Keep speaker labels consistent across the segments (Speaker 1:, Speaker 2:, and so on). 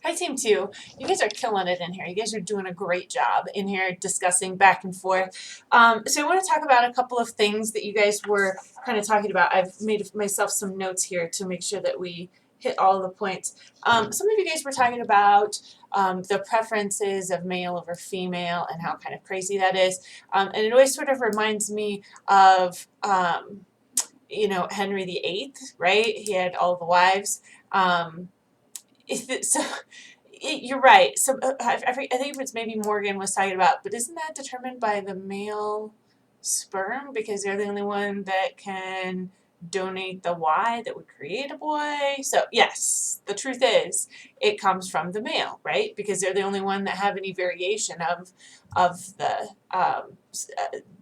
Speaker 1: Hi, Team 2. You guys are killing it in here. You guys are doing a great job in here discussing back and forth. So I want to talk about a couple of things that you guys were kind of talking about. I've made myself some notes here to make sure that we hit all of the points. Some of you guys were talking about the preferences of male over female and how kind of crazy that is. And it always sort of reminds me of, Henry VIII, right? He had all the wives. So you're right. So I think it was maybe Morgan was talking about, but isn't that determined by the male sperm because they're the only one that can donate the Y that would create a boy? So yes, the truth is it comes from the male, right? Because they're the only one that have any variation of the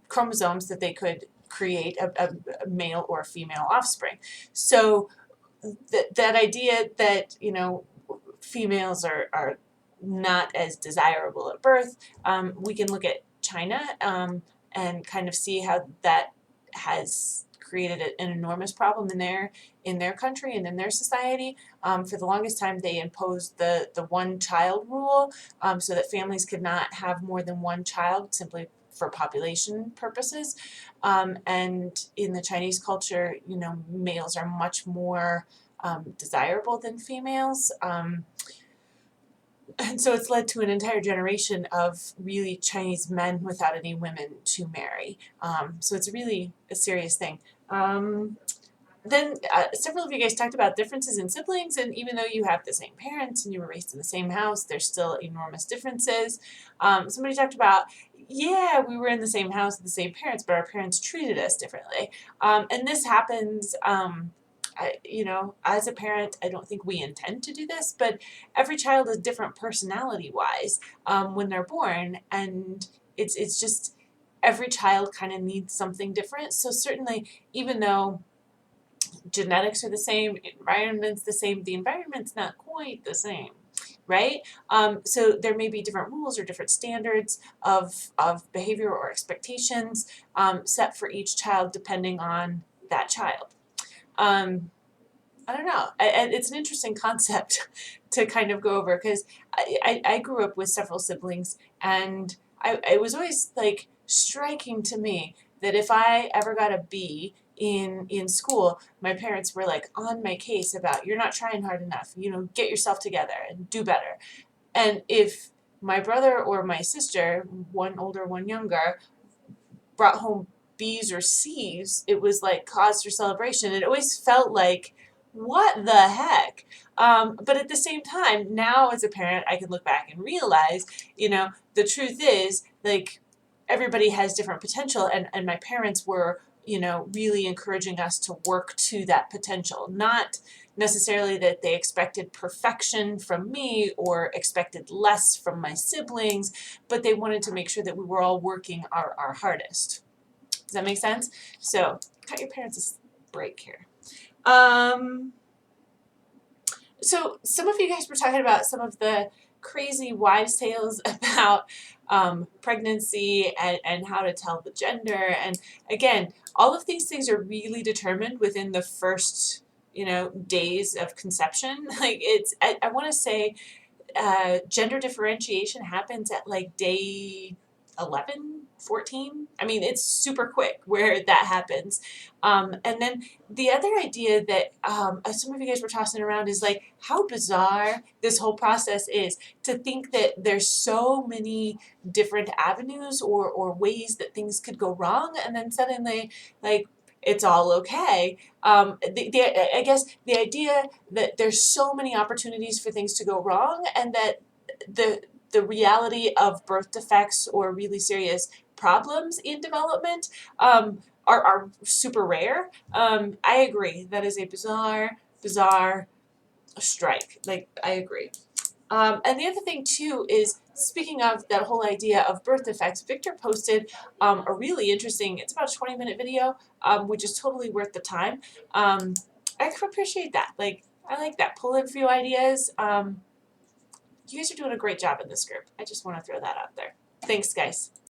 Speaker 1: chromosomes that they could create a male or female offspring. So that idea that females are not as desirable at birth. We can look at China and kind of see how that has created an enormous problem in their country and in their society. For the longest time, they imposed the one child rule so that families could not have more than one child simply for population purposes. And in the Chinese culture, males are much more desirable than females. And so it's led to an entire generation of really Chinese men without any women to marry. So it's really a serious thing. Then several of you guys talked about differences in siblings, and even though you have the same parents and you were raised in the same house, there's still enormous differences. Somebody talked about, yeah, we were in the same house with the same parents, but our parents treated us differently. And this happens. As a parent, I don't think we intend to do this, but every child is different personality-wise when they're born, and it's just every child kind of needs something different. So certainly, even though genetics are the same, environment's the same, the environment's not quite the same, right? So there may be different rules or different standards of behavior or expectations set for each child depending on that child. I don't know. It's an interesting concept to kind of go over because I grew up with several siblings, and it was always like striking to me that if I ever got a B in school, my parents were like on my case about you're not trying hard enough. Get yourself together and do better. And if my brother or my sister, one older, one younger, brought home B's or C's, it was like cause for celebration. It always felt like, what the heck? But at the same time, now as a parent, I can look back and realize, the truth is, like, everybody has different potential, and my parents were, really encouraging us to work to that potential. Not necessarily that they expected perfection from me or expected less from my siblings, but they wanted to make sure that we were all working our hardest. Does that make sense? So, cut your parents a break here. So some of you guys were talking about some of the crazy wives' tales about pregnancy and how to tell the gender. And again, all of these things are really determined within the first, days of conception. Like I want to say gender differentiation happens at like day 11, 14. I mean, it's super quick where that happens. And then the other idea that some of you guys were tossing around is like how bizarre this whole process is to think that there's so many different avenues or ways that things could go wrong, and then suddenly, like, it's all okay. I guess the idea that there's so many opportunities for things to go wrong, and that the reality of birth defects or really serious problems in development are super rare. I agree. That is a bizarre strike. Like, I agree. And the other thing too is, speaking of that whole idea of birth defects, Victor posted a really interesting, it's about a 20-minute video, which is totally worth the time. I appreciate that. Like, I like that. Pull in a few ideas. You guys are doing a great job in this group. I just want to throw that out there. Thanks, guys.